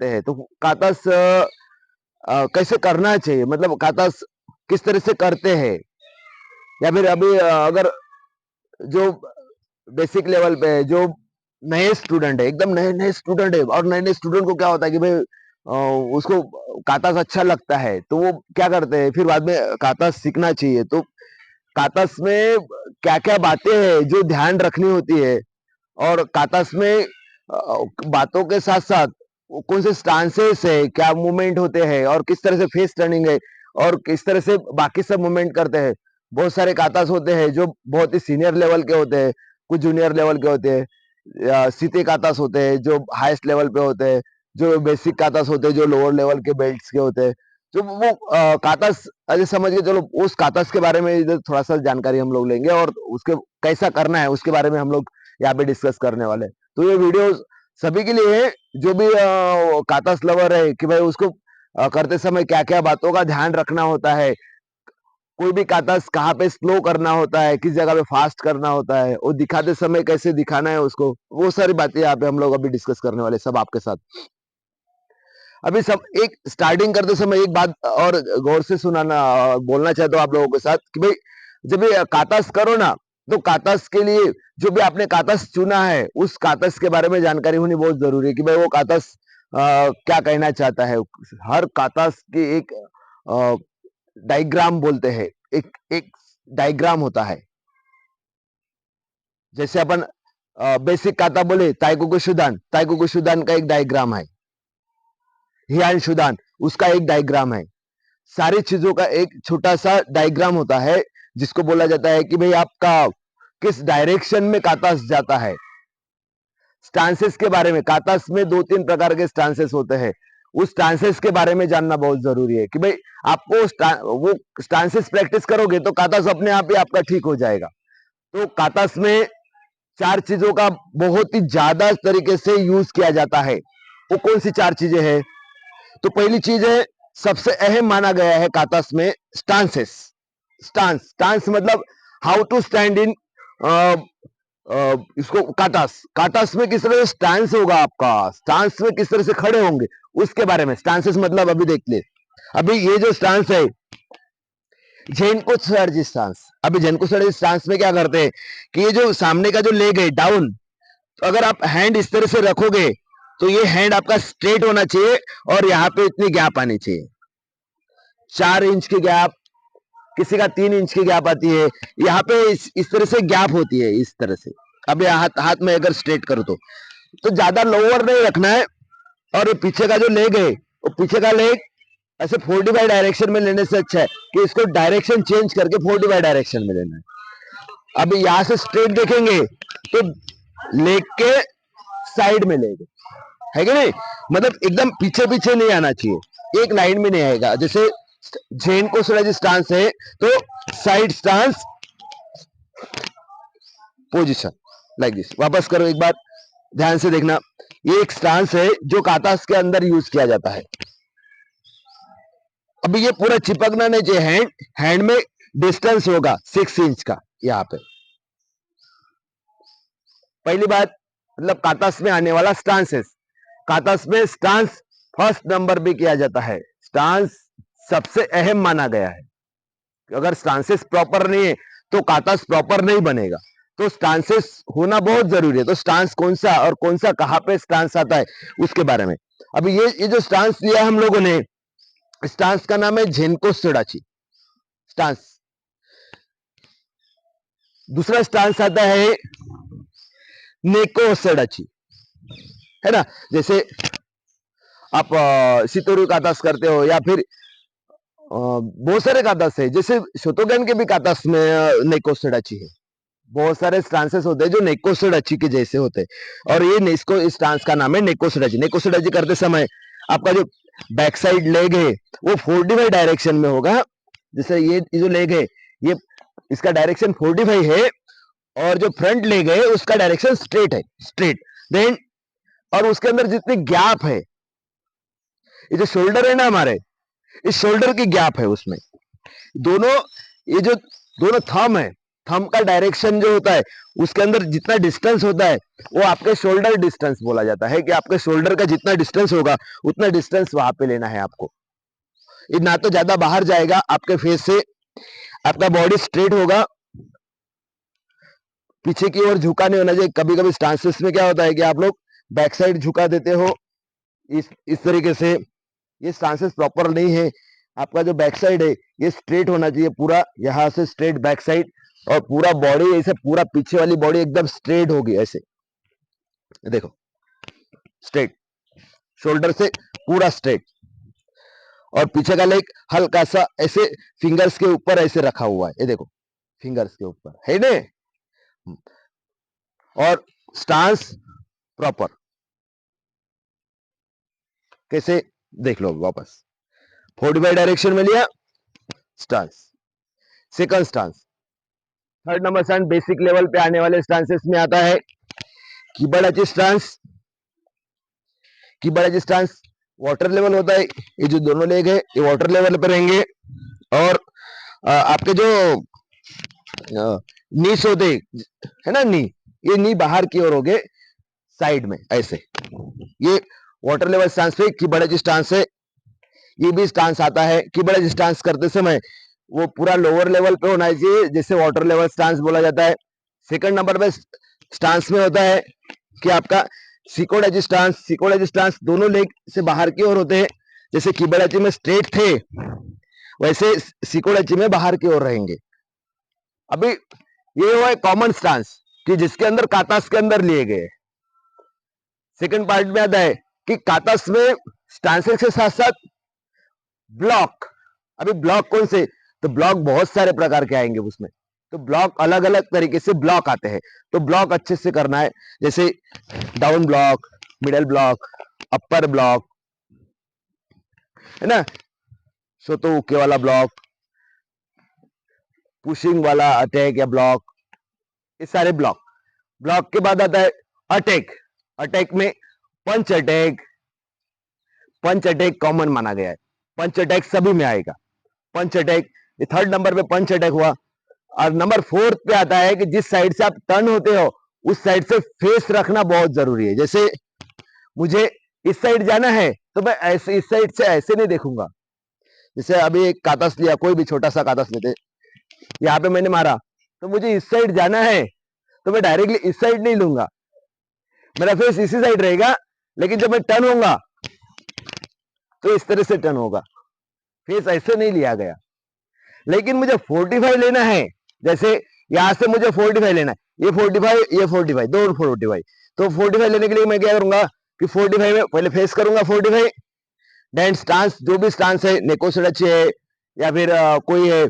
करते हैं, तो कातास कैसे करना चाहिए, मतलब कातास किस तरह से करते हैं, या फिर अभी अगर जो बेसिक लेवल पे है, जो नए स्टूडेंट है, एकदम नए नए स्टूडेंट है, और नए नए स्टूडेंट को क्या होता है कि भाई उसको कातास अच्छा लगता है, तो वो क्या करते हैं, फिर बाद में कातास सीखना चाहिए, तो कातास में क्या क्या बातें हैं जो ध्यान रखनी होती है, और कातास में बातों के साथ साथ कौन से स्टांसेस है, क्या मूवमेंट होते हैं, और किस तरह से फेस टर्निंग है, और किस तरह से बाकी सब मूवमेंट करते हैं। बहुत सारे कातास होते हैं जो बहुत ही सीनियर लेवल के होते हैं, कुछ जूनियर लेवल के होते हैं, सीते कातास होते हैं जो हाईएस्ट लेवल पे होते हैं, जो बेसिक कातास होते हैं जो लोअर लेवल के बेल्ट्स के होते हैं। जो वो कातास अरे समझ के चलो, उस कातास के बारे में इधर थोड़ा सा जानकारी हम लोग लेंगे, और उसके कैसा करना है उसके बारे में हम लोग यहाँ पे डिस्कस करने वाले हैं। तो ये वीडियो सभी के लिए है जो भी कातास लवर है, कि भाई उसको करते समय क्या क्या बातों का ध्यान रखना होता है, कोई भी कातास कहाँ पे स्लो करना होता है, किस जगह पे फास्ट करना होता है, और दिखाते समय कैसे दिखाना है उसको, वो सारी बातें यहाँ पे हम लोग अभी डिस्कस करने वाले सब आपके साथ। अभी सब एक स्टार्टिंग करते समय एक बात और गौर से सुनाना बोलना चाहता हूँ आप लोगों के साथ, कि भाई जब ये कातास करो ना, तो कातास के लिए जो भी आपने कातास चुना है, उस कातास के बारे में जानकारी होनी बहुत जरूरी है, कि भाई वो कातास क्या कहना चाहता है। हर कातास की एक डायग्राम बोलते हैं, एक एक डायग्राम होता है। जैसे अपन बेसिक काता बोले ताइकुकुशुदान का एक डायग्राम है, हियानशुदान उसका एक डायग्राम है। सारी चीजों का एक छोटा सा डायग्राम होता है, जिसको बोला जाता है कि भाई आपका किस डायरेक्शन में कातास जाता है। स्टांसेस के बारे में, कातास में 2-3 प्रकार के स्टांसेस होते हैं, उस स्टांसेस के बारे में जानना बहुत जरूरी है, कि भाई आपको वो स्टांसेस प्रैक्टिस करोगे तो कातास अपने आप ही आपका ठीक हो जाएगा। तो कातास में 4 चीजों का बहुत ही ज्यादा तरीके से यूज किया जाता है। वो कौन सी 4 चीजें हैं? तो पहली चीज है, सबसे अहम माना गया है कातास में, स्टांसेस। स्टांस मतलब हाउ टू स्टैंड इन इसको काटास में किस तरह से स्टांस होगा, आपका स्टांस में किस तरह से खड़े होंगे, उसके बारे में स्टांसेस मतलब अभी देख ले। अभी ये जो स्टांस है झेनकोसर्जी स्टांस, अभी झेनकोसर्जी स्टांस में क्या करते हैं कि ये जो सामने का जो लेग है डाउन, तो अगर आप हैंड इस तरह से रखोगे तो ये हैंड आपका स्ट्रेट होना चाहिए, और यहाँ पे इतनी गैप आनी चाहिए, 4 इंच की गैप, किसी का 3 इंच की गैप आती है, यहाँ पे इस तरह से गैप होती है, इस तरह से। अब हाथ में अगर स्ट्रेट करो तो ज्यादा लोअर नहीं रखना है, और ये पीछे का जो लेग है, वो पीछे का लेग ऐसे 45 डायरेक्शन में लेने से अच्छा है कि इसको डायरेक्शन चेंज करके 45 डायरेक्शन में लेना है। अब यहां से स्ट्रेट देखेंगे तो लेग के साइड में लेग है कि नहीं, मतलब एकदम पीछे पीछे नहीं आना चाहिए, एक लाइन में नहीं आएगा। जैसे झेनकोसर्जी स्टांस है तो side stance position like this. वापस करो एक बार, ध्यान से देखना, ये एक स्टांस है जो कातास के अंदर यूज किया जाता है। अभी ये पूरा चिपकना नहीं चाहिए, हैंड में डिस्टेंस होगा 6 इंच का यहाँ पे। पहली बात, मतलब कातास में आने वाला स्टांसेस, कातास में स्टांस फर्स्ट नंबर भी किया जाता है, स्टांस सबसे अहम माना गया है। अगर स्टांसेस प्रॉपर नहीं है तो कातास प्रॉपर नहीं बनेगा, तो स्टांसेस होना बहुत जरूरी है। तो स्टांस कौन सा और कौन सा कहां पे स्टांस आता है उसके बारे में। अभी ये जो स्टांस लिया हम लोगों ने, स्टांस का नाम है झेनकोसर्जी स्टांस। दूसरा स्टांस आता है नेकोसर्जी, है ना। जैसे आप सितोरु कातास करते हो, या फिर बहुत सारे कातास है, जैसे शोतोगन के भी कातास में नेकोसर्जी है। बहुत सारे स्टांसेस होते हैं जो नेकोसर्जी के जैसे होते हैं, और ये इसको इस स्टांस का नाम है नेकोसर्जी। नेकोसर्जी करते समय आपका जो बैक साइड लेग है वो 45 डायरेक्शन में होगा। जैसे ये जो लेग है, ये इसका डायरेक्शन 45 है, और जो फ्रंट लेग है उसका डायरेक्शन स्ट्रेट है, स्ट्रेट। देन और उसके अंदर जितनी गैप है, ये जो शोल्डर है ना हमारे, इस शोल्डर की गैप है उसमें, दोनों ये जो दोनों थंब है, थंब का डायरेक्शन जो होता है उसके अंदर जितना डिस्टेंस होता है वो आपके शोल्डर डिस्टेंस बोला जाता है, कि आपके शोल्डर का जितना डिस्टेंस होगा उतना डिस्टेंस वहां पे लेना है आपको। ये ना तो ज्यादा बाहर जाएगा आपके फेस से, आपका बॉडी स्ट्रेट होगा, पीछे की ओर झुका नहीं होना चाहिए। कभी कभी स्टांसेस में क्या होता है कि आप लोग बैक साइड झुका देते हो इस तरीके से, ये स्टांसेस प्रॉपर नहीं है। आपका जो बैक साइड है ये स्ट्रेट होना चाहिए, पूरा यहां से स्ट्रेट बैक साइड, और पूरा बॉडी ऐसे, पूरा पीछे वाली बॉडी एकदम स्ट्रेट होगी ऐसे, देखो स्ट्रेट, शोल्डर से पूरा स्ट्रेट, और पीछे का लेग हल्का सा ऐसे फिंगर्स के ऊपर ऐसे रखा हुआ है, ये देखो फिंगर्स के ऊपर है ने, और स्टांस प्रॉपर कैसे देख लो वापस, 45 डायरेक्शन में लिया stance, second stance. Third number stance basic level पे आने वाले स्टांसेस में आता है कीबोर्ड अची स्टांस। कीबोर्ड अची स्टांस वाटर लेवल होता है, ये जो दोनों लेग है ये वाटर लेवल पे रहेंगे, और आपके जो नीस होते है ना, नी, ये नी बाहर की ओर हो गए साइड में ऐसे, ये वाटर लेवल स्टांस पे कीबोर्ड स्टांस है। ये भी स्टांस आता है, कीबोर्ड स्टांस करते समय वो पूरा लोअर लेवल पे होना चाहिए, जैसे वाटर लेवल स्टांस बोला जाता है। सेकंड नंबर पे स्टांस में होता है कि आपका सिकोड स्टांस। सिकोड स्टांस दोनों लेग से बाहर की ओर होते हैं, जैसे कीबोर्ड में स्ट्रेट थे वैसे सिकोड में बाहर की ओर रहेंगे। अभी ये हुआ कॉमन स्टांस कि जिसके अंदर कातास के अंदर लिए गए। सेकंड पार्ट में आता है कि कातास में स्टांसेस के साथ साथ ब्लॉक। अभी ब्लॉक कौन से, तो ब्लॉक बहुत सारे प्रकार के आएंगे उसमें, तो ब्लॉक अलग अलग तरीके से ब्लॉक आते हैं, तो ब्लॉक अच्छे से करना है, जैसे डाउन ब्लॉक, मिडल ब्लॉक, अपर ब्लॉक, है ना, सोतो उके वाला ब्लॉक, पुशिंग वाला अटैक या ब्लॉक, ये सारे ब्लॉक। ब्लॉक के बाद आता है अटैक। अटैक में पंच अटैक, पंच अटैक कॉमन माना गया है, पंच अटैक सभी में आएगा। पंच अटैक ये थर्ड नंबर पे पंच अटैक हुआ। और नंबर फोर्थ पे आता है कि जिस साइड से आप टर्न होते हो उस साइड से फेस रखना बहुत जरूरी है। जैसे मुझे इस साइड जाना है तो मैं ऐसे इस साइड से ऐसे नहीं देखूंगा, जैसे अभी एक कातस लिया, कोई भी छोटा सा कातस लेते, यहाँ पे मैंने मारा तो मुझे इस साइड जाना है तो मैं डायरेक्टली इस साइड नहीं लूंगा, मेरा फेस इसी साइड रहेगा, लेकिन जब मैं टर्न होऊंगा तो इस तरह से टर्न होगा, फेस ऐसे नहीं लिया गया। लेकिन मुझे 45 लेना है, जैसे यहां से मुझे 45 लेना है, ये 45 ये 45 दो 45, तो 45 लेने के लिए मैं क्या करूंगा कि 45 में पहले फेस करूंगा 45, देन स्टांस, जो भी स्टांस है, नेकोसड़ाची है या फिर कोई है,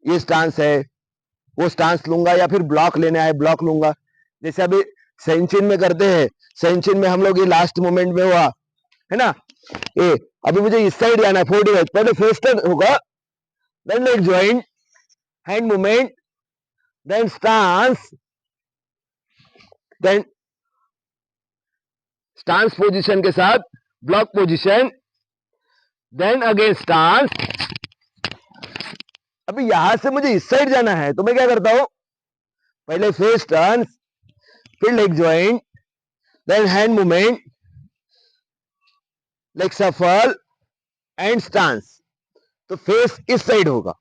ये स्टांस है वो स्टांस लूंगा, या फिर ब्लॉक लेना है ब्लॉक लूंगा। जैसे अभी सेंचिन में करते हैं, सेंचिन में हम लोग ये लास्ट मोमेंट में हुआ है ना, ये अभी मुझे इस साइड जाना है 45, पहले फेस टर्न होगा, then leg joint, hand movement, then stance, then stance position के साथ block position, then again stance. अभी यहां से मुझे इस साइड जाना है तो मैं क्या करता हूं, पहले फेस टर्न, फिर leg joint, then hand movement, leg shuffle and stance, तो फेस इस साइड होगा।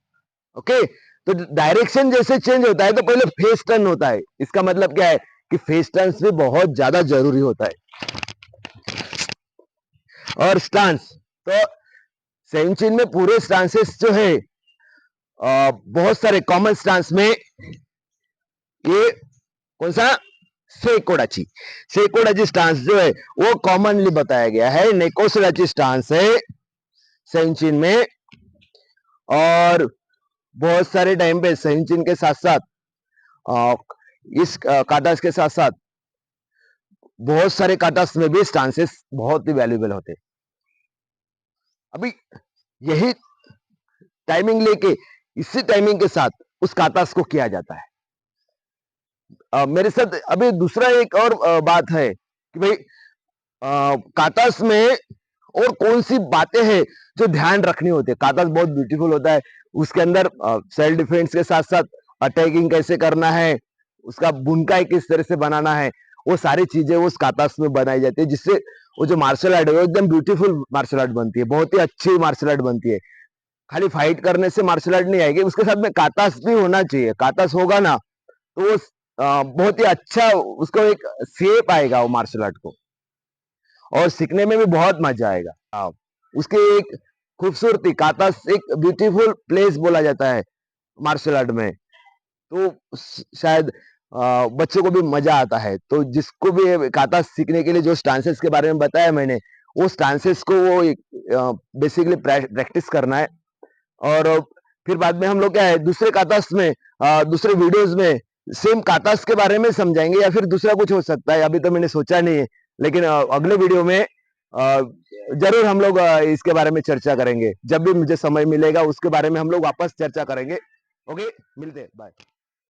ओके, तो डायरेक्शन जैसे चेंज होता है तो पहले फेस टर्न होता है, इसका मतलब क्या है कि फेस टर्न भी बहुत ज्यादा जरूरी होता है। और स्टांस, तो सेंचिन में पूरे स्टांसेस जो है बहुत सारे कॉमन स्टांस में ये कौन सा, सेकोडाची, सेकोडाची स्टांस जो है वो कॉमनली बताया गया है, नेकोसडाची स्टांस है सेंचिन में। और बहुत सारे टाइम पे सेंचिन के साथ साथ इस काटास के साथ साथ बहुत सारे काटास में भी स्टांसेस बहुत ही वैल्यूएबल होते। अभी यही टाइमिंग लेके इसी टाइमिंग के साथ उस कातास को किया जाता है। मेरे साथ अभी दूसरा एक और बात है कि भाई कातास में और कौन सी बातें हैं जो ध्यान रखनी होती है। कातास बहुत ब्यूटीफुल होता है, उसके अंदर सेल्फ डिफेंस के साथ साथ अटैकिंग कैसे करना है, उसका बुनकाई किस तरह से बनाना है, वो सारी चीजें उस कातास में बनाई जाती है, जिससे वो जो मार्शल आर्ट है वो एकदम ब्यूटीफुल मार्शल आर्ट बनती है, बहुत ही अच्छी मार्शल आर्ट बनती है। खाली फाइट करने से मार्शल आर्ट नहीं आएगी, उसके साथ में कातास भी होना चाहिए। कातास होगा ना तो वो बहुत ही अच्छा उसको एक शेप आएगा वो मार्शल आर्ट को, और सीखने में भी बहुत मजा आएगा। हाँ, उसकी एक खूबसूरती, कातास एक ब्यूटीफुल प्लेस बोला जाता है मार्शल आर्ट में। तो शायद बच्चों को भी मजा आता है। तो जिसको भी काता सीखने के लिए जो स्टांसेस के बारे में बताया मैंने, वो स्टांसेस को वो बेसिकली प्रैक्टिस करना है। और फिर बाद में हम लोग क्या है, दूसरे कातास में दूसरे वीडियोस में सेम कातास के बारे में समझाएंगे, या फिर दूसरा कुछ हो सकता है, अभी तो मैंने सोचा नहीं है। लेकिन अगले वीडियो में जरूर हम लोग इसके बारे में चर्चा करेंगे। जब भी मुझे समय मिलेगा उसके बारे में हम लोग वापस चर्चा करेंगे। ओके, मिलते हैं, बाय।